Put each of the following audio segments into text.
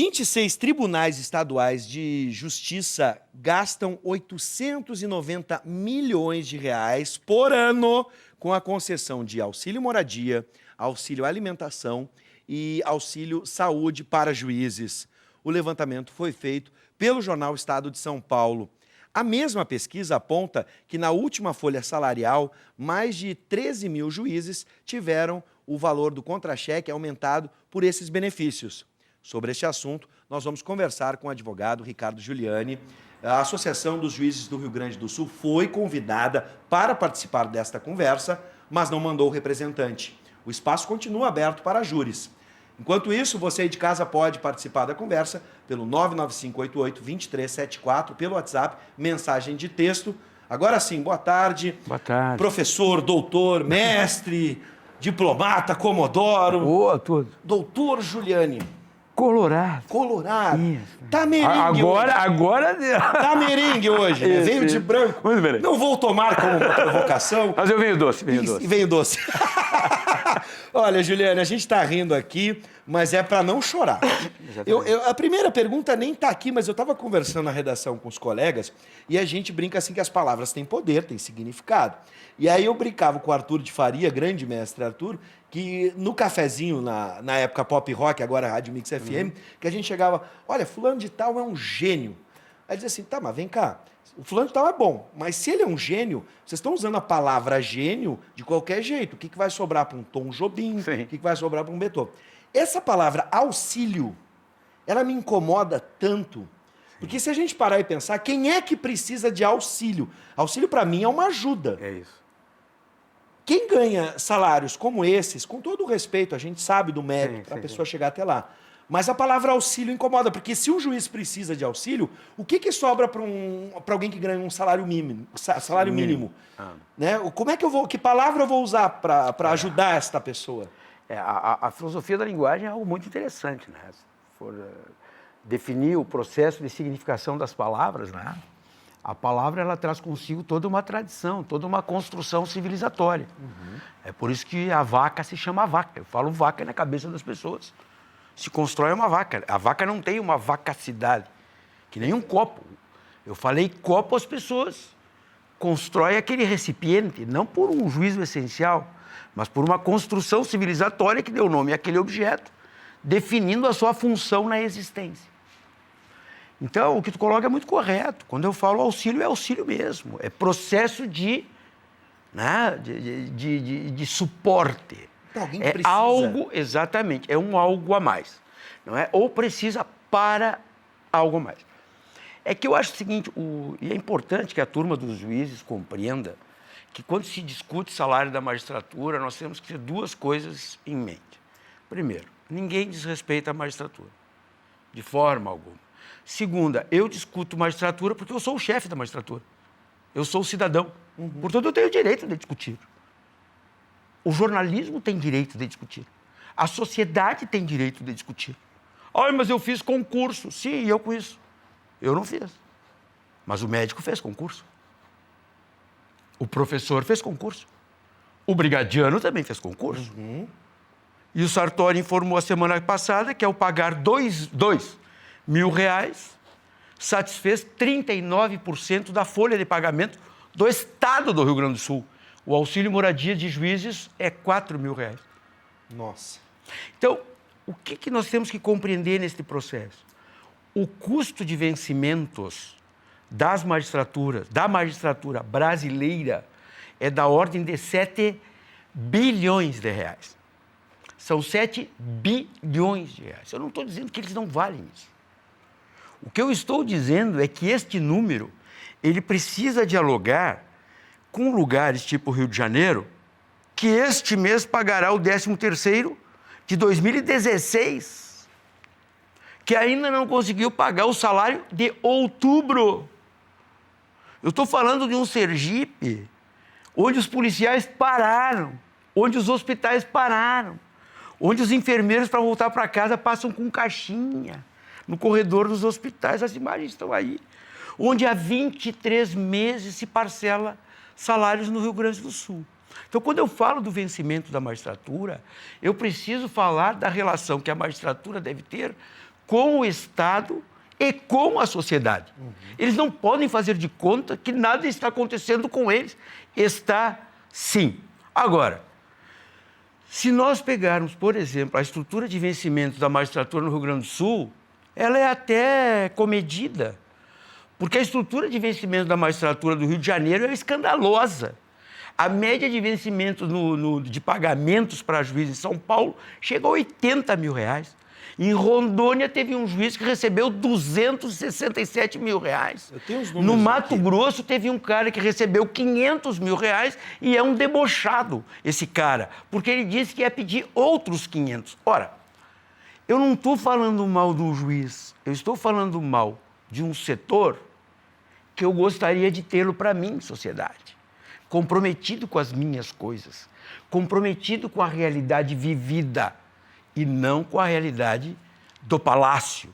26 tribunais estaduais de justiça gastam 890 milhões de reais por ano com a concessão de auxílio moradia, auxílio alimentação e auxílio saúde para juízes. O levantamento foi feito pelo jornal Estado de São Paulo. A mesma pesquisa aponta que na última folha salarial, mais de 13 mil juízes tiveram o valor do contra-cheque aumentado por esses benefícios. Sobre este assunto, nós vamos conversar com o advogado Ricardo Giuliani. A Associação dos Juízes do Rio Grande do Sul foi convidada para participar desta conversa, mas não mandou o representante. O espaço continua aberto para júris. Enquanto isso, você aí de casa pode participar da conversa pelo 99588-2374, pelo WhatsApp, mensagem de texto. Agora sim, boa tarde. Boa tarde. Professor, doutor, mestre, diplomata, comodoro. Boa, tudo. Doutor Giuliani. Colorado. Colorado. Isso. Tá merengue agora deu. Tá merengue hoje, né? Isso, Veio de isso. branco. Muito merengue. Não vou tomar como uma provocação. Mas eu venho doce, Veio doce. Olha, Giuliani, a gente tá rindo aqui, mas é para não chorar. A primeira pergunta nem tá aqui, mas eu estava conversando na redação com os colegas e a gente brinca assim que as palavras têm poder, têm significado. E aí eu brincava com o Arthur de Faria, grande mestre Arthur, que no cafezinho, na época Pop Rock, agora Rádio Mix FM, que a gente chegava, olha, fulano de tal é um gênio. Aí dizia assim, tá, mas vem cá, o fulano de tal é bom, mas se ele é um gênio, vocês estão usando a palavra gênio de qualquer jeito. O que vai sobrar para um Tom Jobim? Sim. O que vai sobrar para um Beethoven? Essa palavra auxílio, ela me incomoda tanto, porque se a gente parar e pensar, quem é que precisa de auxílio? Auxílio, para mim, é uma ajuda. É isso. Quem ganha salários como esses, com todo o respeito, a gente sabe do mérito para a pessoa chegar até lá, mas a palavra auxílio incomoda, porque se um juiz precisa de auxílio, o que sobra para alguém que ganha um salário mínimo? Né? Como é que que palavra eu vou usar para ajudar esta pessoa? A filosofia da linguagem é algo muito interessante, né? Se for definir o processo de significação das palavras, né? A palavra ela traz consigo toda uma tradição, toda uma construção civilizatória. É por isso que a vaca se chama vaca. Eu falo vaca na cabeça das pessoas. Se constrói uma vaca. A vaca não tem uma vacacidade, que nem um copo. Eu falei copo, as pessoas constroem aquele recipiente, não por um juízo essencial, mas por uma construção civilizatória que deu nome àquele objeto, definindo a sua função na existência. Então, o que tu coloca é muito correto. Quando eu falo auxílio, é auxílio mesmo. É processo de suporte. Alguém é precisa. Algo, exatamente, é um algo a mais. Não é? Ou precisa para algo a mais. É que eu acho o seguinte, e é importante que a turma dos juízes compreenda que quando se discute salário da magistratura, nós temos que ter duas coisas em mente. Primeiro, ninguém desrespeita a magistratura, de forma alguma. Segunda, eu discuto magistratura porque eu sou o chefe da magistratura. Eu sou o cidadão. Portanto, eu tenho o direito de discutir. O jornalismo tem direito de discutir. A sociedade tem direito de discutir. Ai, mas eu fiz concurso. Sim, eu com isso. Eu não fiz. Mas o médico fez concurso. O professor fez concurso. O brigadiano também fez concurso. E o Sartori informou a semana passada que ao pagar R$2.000, satisfez 39% da folha de pagamento do Estado do Rio Grande do Sul. O auxílio moradia de juízes é R$4.000. Nossa. Então, o que nós temos que compreender neste processo? O custo de vencimentos da magistratura brasileira é da ordem de 7 bilhões de reais. São 7 bilhões de reais. Eu não estou dizendo que eles não valem isso. O que eu estou dizendo é que este número, ele precisa dialogar com lugares tipo Rio de Janeiro, que este mês pagará o 13º de 2016, que ainda não conseguiu pagar o salário de outubro. Eu estou falando de um Sergipe, onde os policiais pararam, onde os hospitais pararam, onde os enfermeiros, para voltar para casa, passam com caixinha no corredor dos hospitais. As imagens estão aí. Onde há 23 meses se parcela salários no Rio Grande do Sul. Então, quando eu falo do vencimento da magistratura, eu preciso falar da relação que a magistratura deve ter com o Estado e com a sociedade. Eles não podem fazer de conta que nada está acontecendo com eles. Está sim. Agora, se nós pegarmos, por exemplo, a estrutura de vencimento da magistratura no Rio Grande do Sul, ela é até comedida, porque a estrutura de vencimento da magistratura do Rio de Janeiro é escandalosa. A média de vencimento de pagamentos para juízes em São Paulo chega a 80 mil reais. Em Rondônia, teve um juiz que recebeu 267 mil reais. No Mato Grosso, teve um cara que recebeu 500 mil reais e é um debochado, esse cara, porque ele disse que ia pedir outros 500. Ora, eu não estou falando mal do juiz, eu estou falando mal de um setor que eu gostaria de tê-lo para mim, sociedade. Comprometido com as minhas coisas, comprometido com a realidade vivida e não com a realidade do palácio,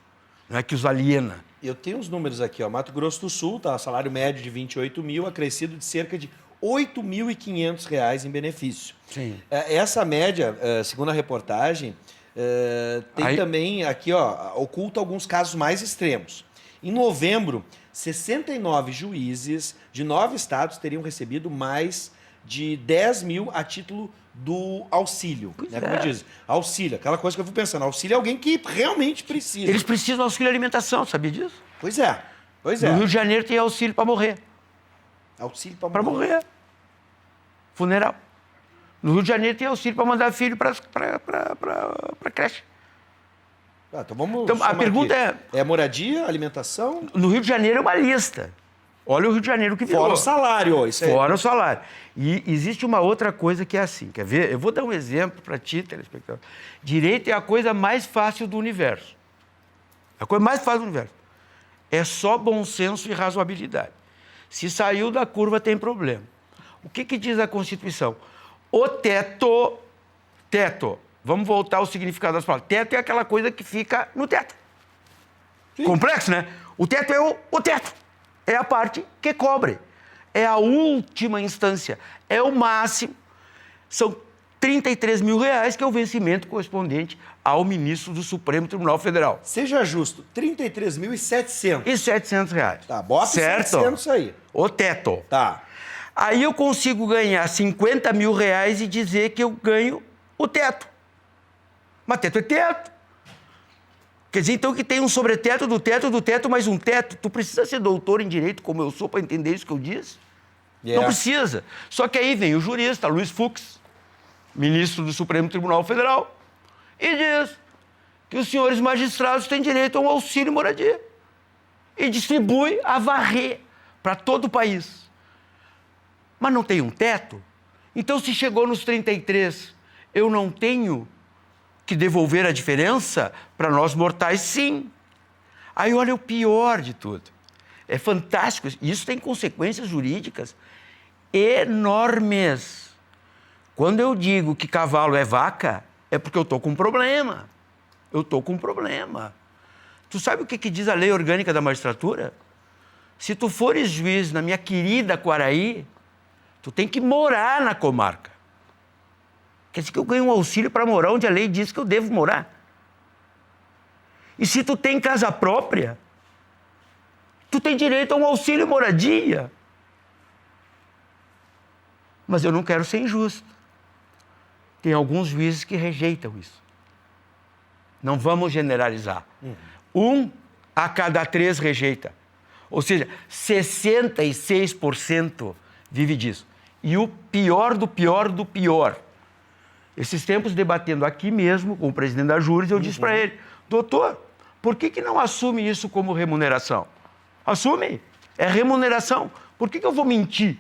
não é, que os aliena. Eu tenho os números aqui, ó. Mato Grosso do Sul, tá, salário médio de 28 mil, acrescido de cerca de R$ 8.500 em benefício. Sim. Essa média, segundo a reportagem, tem também aqui, ó, oculta alguns casos mais extremos. Em novembro, 69 juízes de 9 estados teriam recebido mais de 10 mil a título do auxílio. Né? Como diz, auxílio, aquela coisa que eu fico pensando, auxílio é alguém que realmente precisa. Eles precisam de auxílio alimentação, sabia disso? Pois é, pois é. No Rio de Janeiro tem auxílio para morrer. Auxílio para morrer. Para morrer. Funeral. No Rio de Janeiro tem auxílio para mandar filho para creche. Então vamos. Então, a pergunta é moradia, alimentação? No Rio de Janeiro é uma lista. Olha o Rio de Janeiro que virou. Fora o salário, isso aí. Fora o salário. E existe uma outra coisa que é assim, quer ver? Eu vou dar um exemplo para ti, telespectador. Direito é a coisa mais fácil do universo. A coisa mais fácil do universo. É só bom senso e razoabilidade. Se saiu da curva, tem problema. O que diz a Constituição? O teto, vamos voltar ao significado das palavras. Teto é aquela coisa que fica no teto. Sim. Complexo, né? O teto é o teto. É a parte que cobre. É a última instância. É o máximo. São 33 mil reais, que é o vencimento correspondente ao ministro do Supremo Tribunal Federal. Seja justo, 33.700. E 700 reais. Tá, bota certo? 700 aí. O teto. Tá. Aí eu consigo ganhar 50 mil reais e dizer que eu ganho o teto. Mas teto é teto. Quer dizer, então, que tem um sobreteto do teto, mais um teto. Tu precisa ser doutor em direito, como eu sou, para entender isso que eu disse? Não precisa. Só que aí vem o jurista, Luiz Fux, ministro do Supremo Tribunal Federal, e diz que os senhores magistrados têm direito a um auxílio moradia. E distribui a varrer para todo o país. Mas não tem um teto? Então, se chegou nos 33, eu não tenho que devolver a diferença para nós mortais, sim. Aí olha o pior de tudo. É fantástico. Isso tem consequências jurídicas enormes. Quando eu digo que cavalo é vaca, é porque eu estou com um problema. Eu estou com um problema. Tu sabe o que diz a lei orgânica da magistratura? Se tu fores juiz na minha querida Quaraí, tu tem que morar na comarca. Quer dizer que eu ganho um auxílio para morar onde a lei diz que eu devo morar. E se tu tem casa própria, tu tem direito a um auxílio moradia. Mas eu não quero ser injusto. Tem alguns juízes que rejeitam isso. Não vamos generalizar. 1 a cada 3 rejeita. Ou seja, 66% vive disso. E o pior do pior do pior. Esses tempos, debatendo aqui mesmo com o presidente da Júris, eu disse para ele, doutor, por que não assume isso como remuneração? Assume, é remuneração. Por que eu vou mentir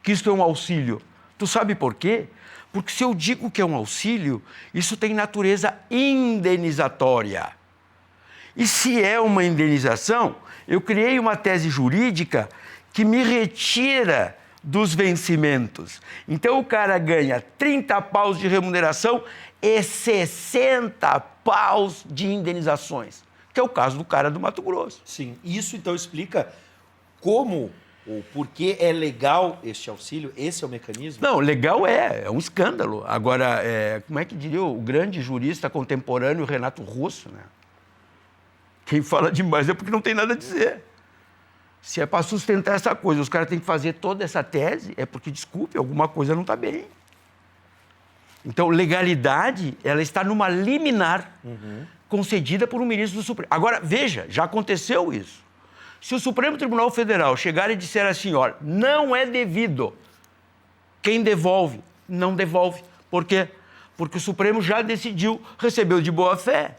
que isso é um auxílio? Tu sabe por quê? Porque se eu digo que é um auxílio, isso tem natureza indenizatória. E se é uma indenização, eu criei uma tese jurídica que me retira dos vencimentos. Então o cara ganha 30 paus de remuneração e 60 paus de indenizações, que é o caso do cara do Mato Grosso. Sim, isso então explica como ou por que é legal este auxílio, esse é o mecanismo? Não, legal é um escândalo. Agora, como é que diria o grande jurista contemporâneo Renato Russo, né? Quem fala demais é porque não tem nada a dizer. Se é para sustentar essa coisa, os caras têm que fazer toda essa tese, é porque, desculpe, alguma coisa não está bem. Então, legalidade, ela está numa liminar concedida por um ministro do Supremo. Agora, veja, já aconteceu isso. Se o Supremo Tribunal Federal chegar e disser assim, olha, não é devido, quem devolve, não devolve. Por quê? Porque o Supremo já decidiu, recebeu de boa fé.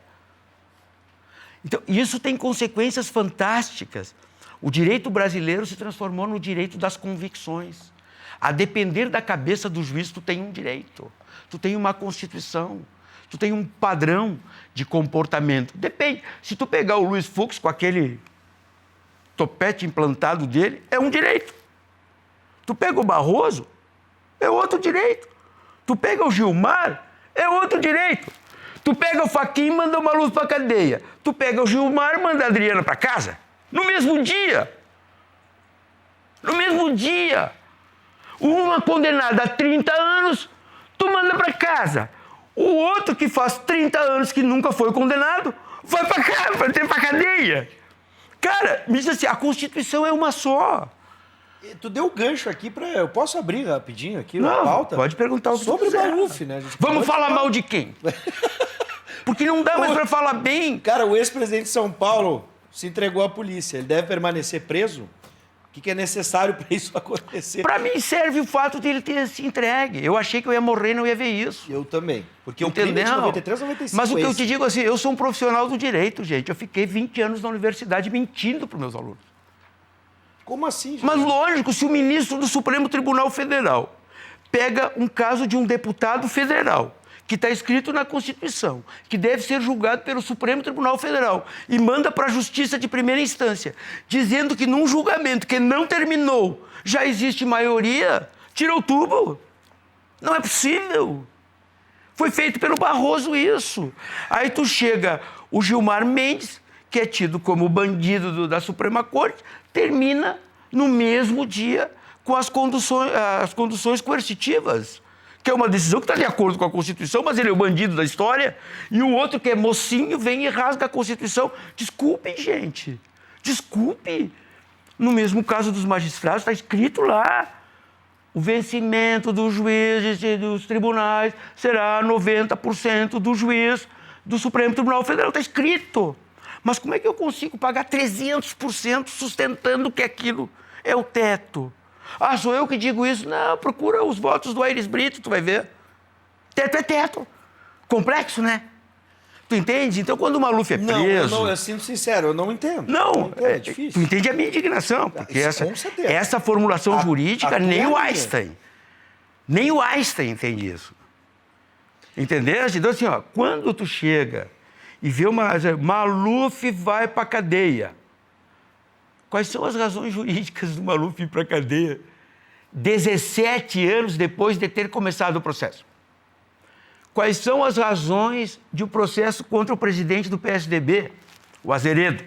Então, isso tem consequências fantásticas. O direito brasileiro se transformou no direito das convicções. A depender da cabeça do juiz, tu tem um direito. Tu tem uma Constituição. Tu tem um padrão de comportamento. Depende. Se tu pegar o Luiz Fux com aquele topete implantado dele, é um direito. Tu pega o Barroso, é outro direito. Tu pega o Gilmar, é outro direito. Tu pega o Fachin e manda uma luz para a cadeia. Tu pega o Gilmar e manda a Adriana para casa. No mesmo dia. No mesmo dia. Uma condenada a 30 anos, tu manda para casa. O outro que faz 30 anos que nunca foi condenado, vai para casa, vai ter para cadeia. Cara, me diz assim, a Constituição é uma só. Tu deu o gancho aqui para... Eu posso abrir rapidinho aqui a Não, pauta? pode perguntar o que sobre o quiser. Maluf, né? Vamos falar mal de quem? Porque não dá mais para falar bem. Cara, o ex-presidente de São Paulo se entregou à polícia. Ele deve permanecer preso? O que é necessário para isso acontecer? Para mim serve o fato de ele ter se entregue. Eu achei que eu ia morrer e não ia ver isso. Eu também. Porque Entendeu? o crime de 93, 95 Mas o que eu te digo assim, eu sou um profissional do direito, gente. Eu fiquei 20 anos na universidade mentindo para os meus alunos. Como assim, gente? Mas lógico, se o ministro do Supremo Tribunal Federal pega um caso de um deputado federal, que está escrito na Constituição, que deve ser julgado pelo Supremo Tribunal Federal, e manda para a Justiça de primeira instância, dizendo que num julgamento que não terminou, já existe maioria, tira o tubo. Não é possível. Foi feito pelo Barroso isso. Aí tu chega o Gilmar Mendes, que é tido como bandido da Suprema Corte, termina no mesmo dia com as conduções coercitivas, que é uma decisão que está de acordo com a Constituição, mas ele é o bandido da história, e o outro, que é mocinho, vem e rasga a Constituição. Desculpem, gente. Desculpe. No mesmo caso dos magistrados, está escrito lá. O vencimento dos juízes e dos tribunais será 90% do juiz do Supremo Tribunal Federal. Está escrito. Mas como é que eu consigo pagar 300% sustentando que aquilo é o teto? Ah, sou eu que digo isso? Não, procura os votos do Aires Brito, tu vai ver. Teto é teto. Complexo, né? Tu entende? Então, quando o Maluf é preso... Não, eu sinto sincero, eu não entendo. Não, é difícil. Tu entende a minha indignação, porque Com certeza. essa formulação jurídica, nem o minha. Einstein. Nem o Einstein entende isso. Entendeu? Então, assim, ó, quando tu chega e vê Maluf vai para a cadeia. Quais são as razões jurídicas do Maluf ir para a cadeia 17 anos depois de ter começado o processo? Quais são as razões de um processo contra o presidente do PSDB, o Azeredo,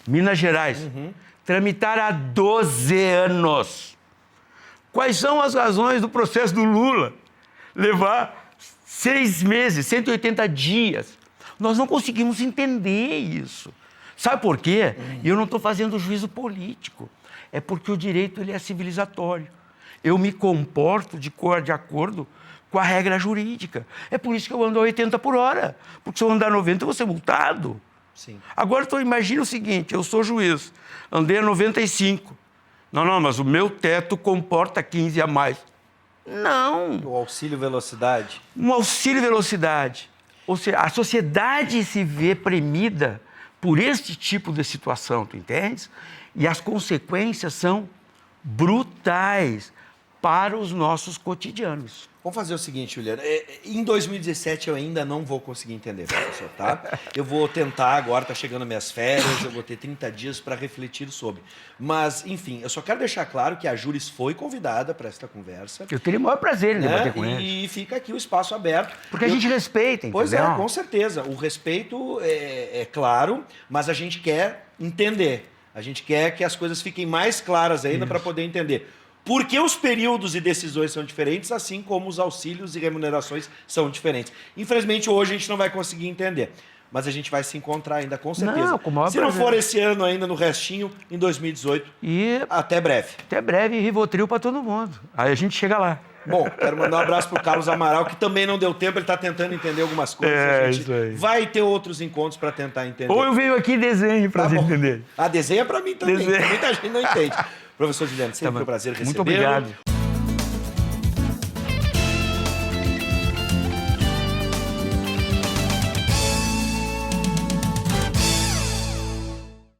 Minas Gerais, tramitar há 12 anos? Quais são as razões do processo do Lula levar 6 meses, 180 dias? Nós não conseguimos entender isso. Sabe por quê? E eu não estou fazendo juízo político. É porque o direito ele é civilizatório. Eu me comporto de acordo com a regra jurídica. É por isso que eu ando a 80 por hora. Porque se eu andar a 90, eu vou ser multado. Sim. Agora, imagina o seguinte, eu sou juiz, andei a 95. Não, mas o meu teto comporta 15 a mais. Não. O auxílio velocidade. Um auxílio velocidade. Ou seja, a sociedade se vê premida por este tipo de situação, tu entendes? E as consequências são brutais para os nossos cotidianos. Vamos fazer o seguinte, Juliano. Em 2017 eu ainda não vou conseguir entender, professor, tá? Eu vou tentar agora, tá chegando minhas férias, eu vou ter 30 dias para refletir sobre. Mas, enfim, eu só quero deixar claro que a Júris foi convidada para esta conversa. Eu teria o maior prazer em debater com ele. eles. E fica aqui o espaço aberto. Porque a gente respeita, entendeu? Pois é, com certeza. O respeito é claro, mas a gente quer entender. A gente quer que as coisas fiquem mais claras ainda para poder entender. Porque os períodos e decisões são diferentes, assim como os auxílios e remunerações são diferentes. Infelizmente, hoje a gente não vai conseguir entender. Mas a gente vai se encontrar ainda, com certeza. Não, com o maior Se não prazer. for esse ano ainda, no restinho, em 2018. E Até breve. até breve, Rivotril para todo mundo. Aí a gente chega lá. Bom, quero mandar um abraço pro Carlos Amaral, que também não deu tempo, ele tá tentando entender algumas coisas. É, a gente isso aí. vai ter outros encontros para tentar entender. Ou eu venho aqui e desenho para Tá você bom. entender. A desenha para mim também, Desenha. muita gente não entende. Professor Juliano, sempre Tá foi um prazer bom. recebê-lo. Muito obrigado.